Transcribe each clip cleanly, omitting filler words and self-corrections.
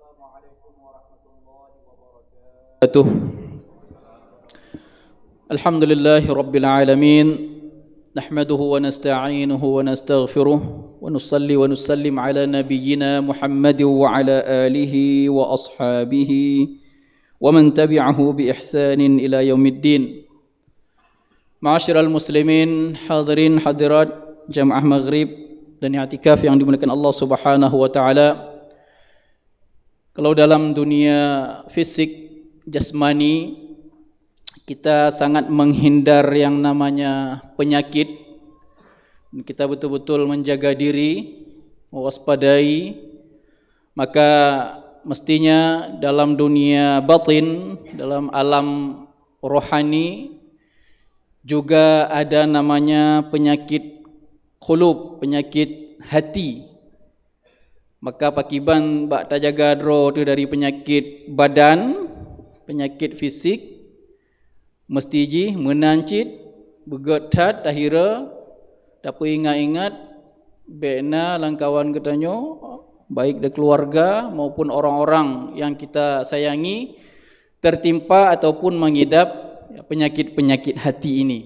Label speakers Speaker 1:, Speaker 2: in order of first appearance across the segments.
Speaker 1: Assalamualaikum warahmatullahi wabarakatuh. Alhamdulillahi rabbil alamin. Nahmaduhu wa nasta'inuhu wa nastaghfiruh wa nusalli wa nusallim ala nabiyyina Muhammadin wa ala alihi wa ashabihi wa man tabi'ahu bi ihsanin ila yaumiddin. Ma'asyiral muslimin, hadirin hadirat jamaah maghrib dan i'tikaf yang dimuliakan Allah Subhanahu wa taala. Kalau dalam dunia fisik jasmani kita sangat menghindar yang namanya penyakit. Kita betul-betul menjaga diri, mewaspadai. Maka mestinya dalam dunia batin, dalam alam rohani juga ada namanya penyakit qulub, penyakit hati. Maka pakiban bak tajaga dro tu dari penyakit badan, penyakit fisik, mesti ji menancit, begetat akhirnya dapat ingat-ingat bena langkawan ketanyo, baik dari keluarga maupun orang-orang yang kita sayangi tertimpa ataupun mengidap penyakit-penyakit hati ini.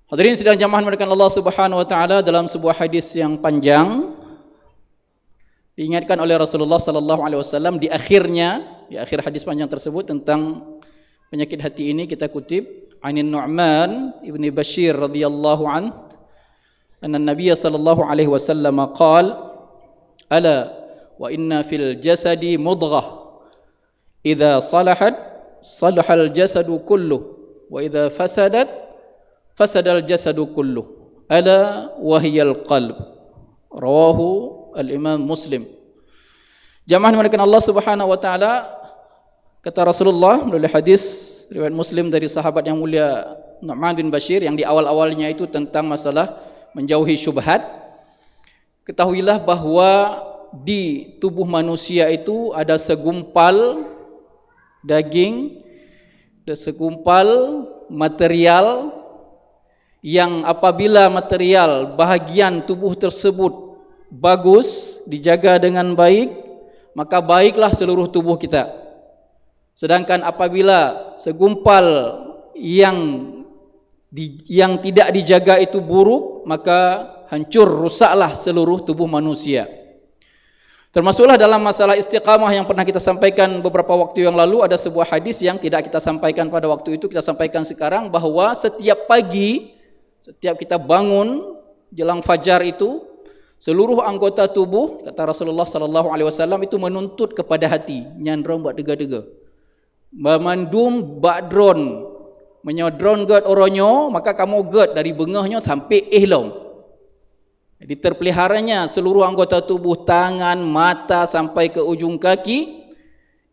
Speaker 1: Hadirin sidang jamaah melakukan Allah Subhanahu wa taala dalam sebuah hadis yang panjang diingatkan oleh Rasulullah sallallahu alaihi wasallam di akhir hadis panjang tersebut tentang penyakit hati ini kita kutip Anin Nu'man ibni Bashir radhiyallahu an anna Nabiy sallallahu alaihi wasallam qala ala wa inna fil jasadi mudghah idza salahat salahal jasadu kulluh wa idza fasadat fasadal jasadu kulluh ala wa hiyal qalb. Rawahu Al-Imam Muslim. Jamaah dimulakan Allah Subhanahu wa taala, kata Rasulullah melalui hadis riwayat Muslim dari sahabat yang mulia Nu'man bin Bashir yang di awal-awalnya itu tentang masalah menjauhi syubhat. Ketahuilah bahwa di tubuh manusia itu ada segumpal daging dan segumpal material yang apabila material bahagian tubuh tersebut bagus, dijaga dengan baik, maka baiklah seluruh tubuh kita. Sedangkan apabila segumpal yang tidak dijaga itu buruk, maka hancur, rusaklah seluruh tubuh manusia. Termasuklah dalam masalah istiqamah yang pernah kita sampaikan beberapa waktu yang lalu, ada sebuah hadis yang tidak kita sampaikan pada waktu itu, kita sampaikan sekarang, bahwa setiap pagi, setiap kita bangun jelang fajar itu, seluruh anggota tubuh, kata Rasulullah sallallahu alaihi wasallam, itu menuntut kepada hati, nyandron buat dega-dega. Memandum badron, menyodron gad oronyo, maka kamu gad dari bengahnya sampai ihlom. Jadi terpeliharanya seluruh anggota tubuh, tangan, mata sampai ke ujung kaki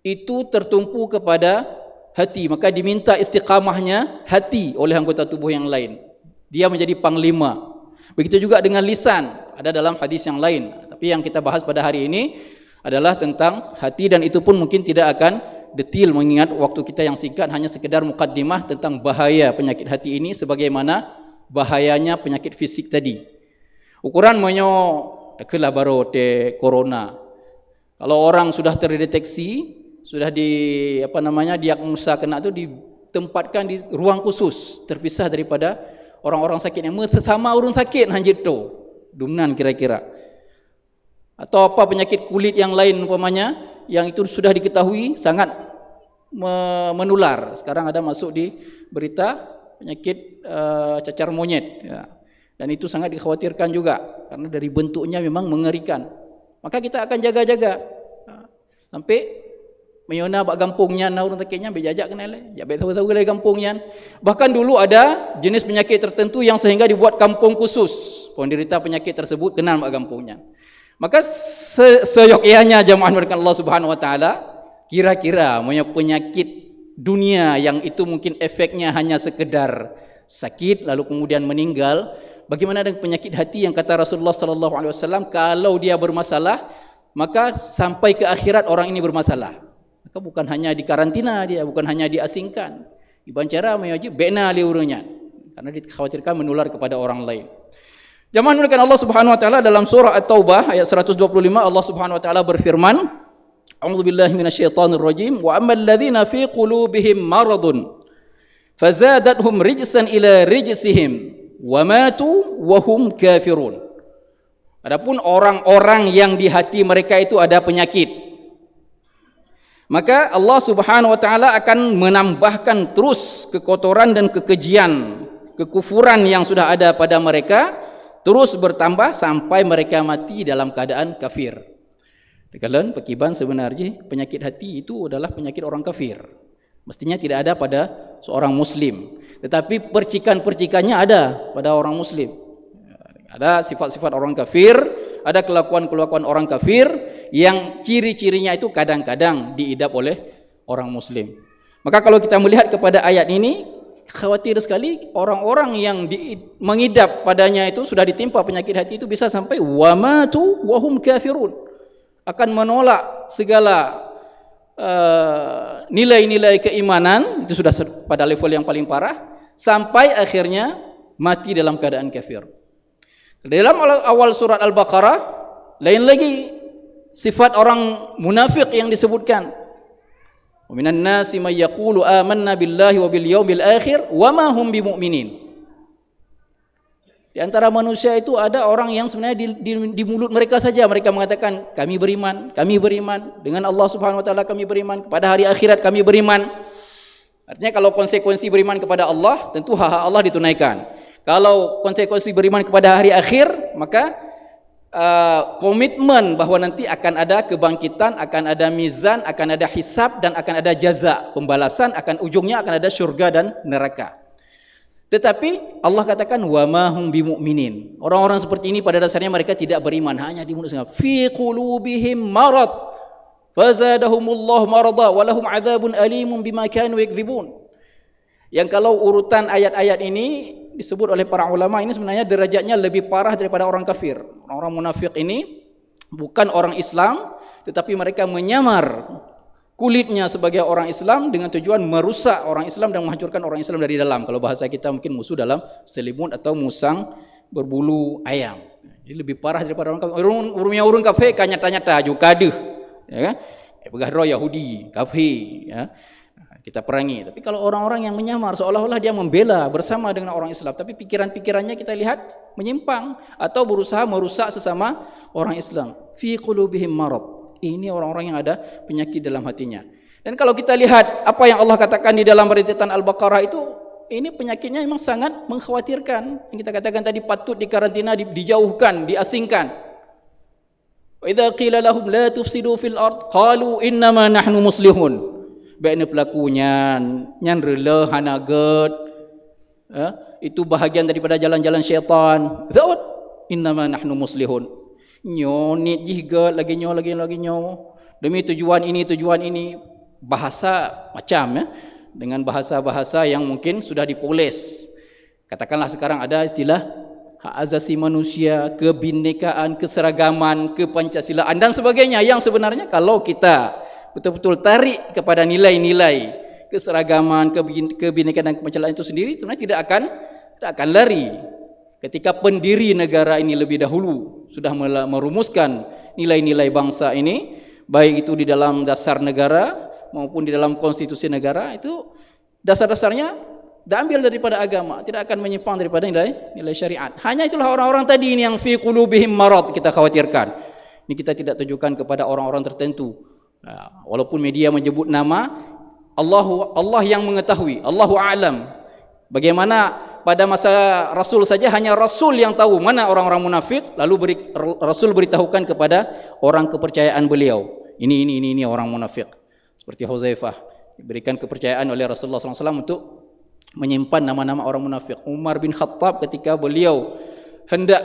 Speaker 1: itu tertumpu kepada hati. Maka diminta istiqamahnya hati oleh anggota tubuh yang lain. Dia menjadi panglima. Begitu juga dengan lisan, ada dalam hadis yang lain. Tapi yang kita bahas pada hari ini adalah tentang hati, dan itu pun mungkin tidak akan detail mengingat waktu kita yang singkat, hanya sekedar mukaddimah tentang bahaya penyakit hati ini sebagaimana bahayanya penyakit fisik tadi. Ukuran menyo dekelah baru te corona. Kalau orang sudah terdeteksi, sudah diagnosa kena tu, ditempatkan di ruang khusus terpisah daripada orang-orang sakit yang sesama orang sakit hanjit tu dumnan kira-kira, atau apa penyakit kulit yang lain umpamanya yang itu sudah diketahui sangat menular. Sekarang ada masuk di berita penyakit cacar monyet ya. Dan itu sangat dikhawatirkan juga karena dari bentuknya memang mengerikan. Maka kita akan jaga-jaga sampai menyona bak gampungnya orang sakitnya bejajak kenal jabet tahu-tahu lagi gampungnya. Bahkan dulu ada jenis penyakit tertentu yang sehingga dibuat kampung khusus, penderita penyakit tersebut kenal bak gampungnya. Maka seyogyanya jamaah melakukan Allah Subhanahu wa taala, kira-kira punya penyakit dunia yang itu mungkin efeknya hanya sekedar sakit lalu kemudian meninggal, bagaimana dengan penyakit hati yang kata Rasulullah sallallahu alaihi wasallam kalau dia bermasalah maka sampai ke akhirat orang ini bermasalah. Maka bukan hanya dikarantina dia, bukan hanya diasingkan. Dibancara mewajib bena liurnya karena dikhawatirkan menular kepada orang lain. Jamaah mulakan Allah Subhanahu wa taala dalam surah At-Taubah ayat 125 Allah Subhanahu wa taala berfirman, A'udzubillahi minasyaitonirrajim. Wa ammal ladzina fi qulubihim maradun fazadathum rijsan ila rijsihim wa matu wa hum kafirun. Adapun orang-orang yang di hati mereka itu ada penyakit, maka Allah Subhanahu wa taala akan menambahkan terus kekotoran dan kekejian, kekufuran yang sudah ada pada mereka terus bertambah sampai mereka mati dalam keadaan kafir. Kalian pekiban sebenarnya penyakit hati itu adalah penyakit orang kafir. Mestinya tidak ada pada seorang muslim, tetapi percikan-percikannya ada pada orang muslim. Ada sifat-sifat orang kafir, ada kelakuan-kelakuan orang kafir yang ciri-cirinya itu kadang-kadang diidap oleh orang muslim. Maka kalau kita melihat kepada ayat ini, khawatir sekali orang-orang yang mengidap padanya itu sudah ditimpa penyakit hati itu bisa sampai wamatu wahum kafirun, akan menolak segala nilai-nilai keimanan, itu sudah pada level yang paling parah, sampai akhirnya mati dalam keadaan kafir. Dalam awal surat Al-Baqarah lain lagi sifat orang munafik yang disebutkan. Wa minan nasi may yaqulu amanna billahi wa bil yaumil akhir wa ma hum bimumin. Di antara manusia itu ada orang yang sebenarnya di mulut mereka saja mereka mengatakan kami beriman dengan Allah Subhanahu wa taala, kami beriman kepada hari akhirat, kami beriman. Artinya kalau konsekuensi beriman kepada Allah, tentu hak Allah ditunaikan. Kalau konsekuensi beriman kepada hari akhir, maka komitmen bahwa nanti akan ada kebangkitan, akan ada mizan, akan ada hisab dan akan ada jaza, pembalasan, akan ujungnya akan ada syurga dan neraka. Tetapi Allah katakan wa ma hum bimumin. Orang-orang seperti ini pada dasarnya mereka tidak beriman, hanya di mulut saja. Fi qulubihim marad fazadahumullahu marada wa lahum adzabun alimun bima kanu yakdzibun. Yang kalau urutan ayat-ayat ini disebut oleh para ulama ini sebenarnya derajatnya lebih parah daripada orang kafir. Orang-orang munafik ini bukan orang Islam, tetapi mereka menyamar kulitnya sebagai orang Islam dengan tujuan merusak orang Islam dan menghancurkan orang Islam dari dalam. Kalau bahasa kita mungkin musuh dalam selimut atau musang berbulu ayam. Jadi lebih parah daripada orang kafir. Urung kafir kan nyata-nyata juga deh, ya kan? Begadro Yahudi, kafir, ya. Kita perangi. Tapi kalau orang-orang yang menyamar seolah-olah dia membela bersama dengan orang Islam, tapi pikiran-pikirannya kita lihat menyimpang atau berusaha merusak sesama orang Islam. Fi qulubihim marad. Ini orang-orang yang ada penyakit dalam hatinya. Dan kalau kita lihat apa yang Allah katakan di dalam rentetan Al-Baqarah itu, ini penyakitnya memang sangat mengkhawatirkan. Yang kita katakan tadi patut dikarantina, dijauhkan, diasingkan. Wa idza qila lahum la tufsidu fil ard qalu innama nahnu muslihun. Baiknya pelakunya nyan rela hanaget. Itu bahagian daripada jalan-jalan syaitan. Zawat innama nahnu muslihun. Nyonit juga lagi nyo demi tujuan ini, bahasa macam ya, dengan bahasa-bahasa yang mungkin sudah dipoles. Katakanlah sekarang ada istilah hak asasi manusia, kebinekaan, keseragaman, kepancasilaan dan sebagainya, yang sebenarnya kalau kita betul-betul tarik kepada nilai-nilai keseragaman, kebinekaan dan kepancasilaan itu sendiri, sebenarnya tidak akan lari. Ketika pendiri negara ini lebih dahulu sudah merumuskan nilai-nilai bangsa ini, baik itu di dalam dasar negara maupun di dalam konstitusi negara, itu dasar-dasarnya diambil daripada agama, tidak akan menyimpang daripada nilai syariat. Hanya itulah orang-orang tadi ini yang fi qulubihim marad kita khawatirkan. Ini kita tidak tujukan kepada orang-orang tertentu. Walaupun media menyebut nama, Allah yang mengetahui, Allahu a'lam. Bagaimana pada masa Rasul saja hanya Rasul yang tahu mana orang-orang munafik, lalu Rasul beritahukan kepada orang kepercayaan beliau. Ini orang munafik. Seperti Huzaifah diberikan kepercayaan oleh Rasulullah SAW untuk menyimpan nama-nama orang munafik. Umar bin Khattab ketika beliau hendak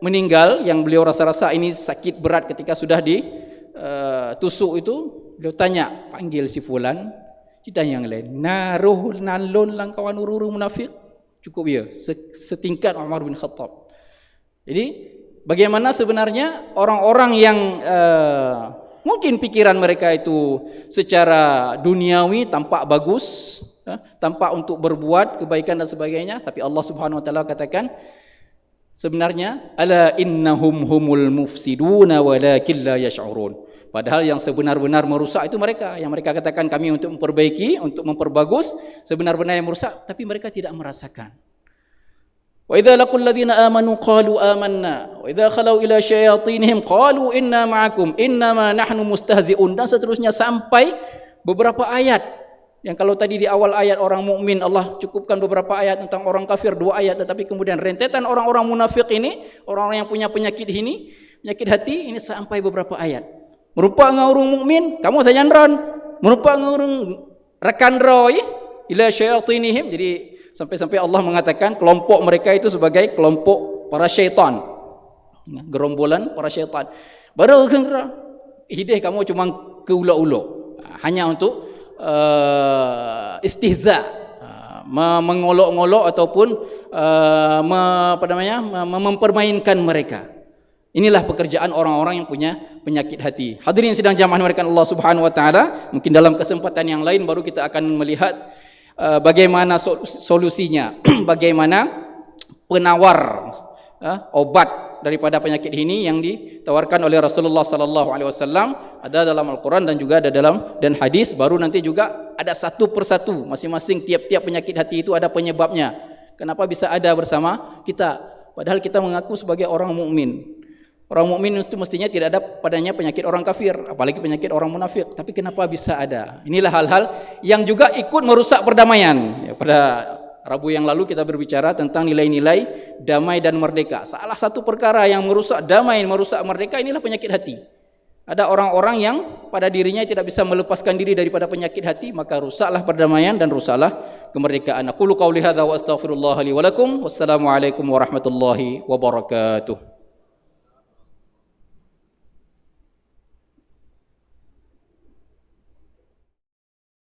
Speaker 1: meninggal, yang beliau rasa-rasa ini sakit berat ketika sudah ditusuk itu, beliau tanya, panggil si fulan, kita yang lain, naruh nalon lang kawan ururu munafik. Cukup ya, setingkat Umar bin Khattab. Jadi bagaimana sebenarnya orang-orang yang mungkin pikiran mereka itu secara duniawi tampak bagus, tampak untuk berbuat kebaikan dan sebagainya, tapi Allah Subhanahu wa taala katakan sebenarnya ala innahum humul mufsiduna walakin la yash'urun. Padahal yang sebenar-benar merusak itu mereka. Yang mereka katakan kami untuk memperbaiki, untuk memperbagus, sebenar-benar yang merusak, tapi mereka tidak merasakan. Wa idza laqul ladzina amanu qalu amanna wa idza khalau ila syayatinihim qalu inna ma'akum innama nahnu mustahzi'un, dan seterusnya sampai beberapa ayat. Yang kalau tadi di awal ayat orang mukmin Allah cukupkan beberapa ayat tentang orang kafir 2 ayat, tetapi kemudian rentetan orang-orang munafik ini, orang-orang yang punya penyakit ini, penyakit hati ini sampai beberapa ayat. Merupa ngurung mukmin, kamu tanya ron. Merupa ngurung rekan roy ila syayatinihim. Jadi sampai-sampai Allah mengatakan kelompok mereka itu sebagai kelompok para syaitan. Gerombolan para syaitan. Baru kira hidayah kamu cuma ke ulo-ulo. Hanya untuk istihza, mengolok-ngolok ataupun mempermainkan mereka. Inilah pekerjaan orang-orang yang punya penyakit hati. Hadirin sidang jamaah dimulakan Allah Subhanahu wa taala, mungkin dalam kesempatan yang lain baru kita akan melihat bagaimana solusinya, bagaimana penawar obat daripada penyakit ini yang ditawarkan oleh Rasulullah sallallahu alaihi wasallam, ada dalam Al-Qur'an dan juga ada dalam hadis. Baru nanti juga ada satu persatu masing-masing tiap-tiap penyakit hati itu ada penyebabnya. Kenapa bisa ada bersama kita? Padahal kita mengaku sebagai orang mukmin. Orang mukmin itu mestinya tidak ada padanya penyakit orang kafir, apalagi penyakit orang munafik. Tapi kenapa bisa ada? Inilah hal-hal yang juga ikut merusak perdamaian. Pada Rabu yang lalu kita berbicara tentang nilai-nilai damai dan merdeka. Salah satu perkara yang merusak damai, merusak merdeka inilah penyakit hati. Ada orang-orang yang pada dirinya tidak bisa melepaskan diri daripada penyakit hati, maka rusaklah perdamaian dan rusaklah kemerdekaan. Aqulu qauli hadza wa astaghfirullah li wa lakum. Wassalamualaikum warahmatullahi wabarakatuh.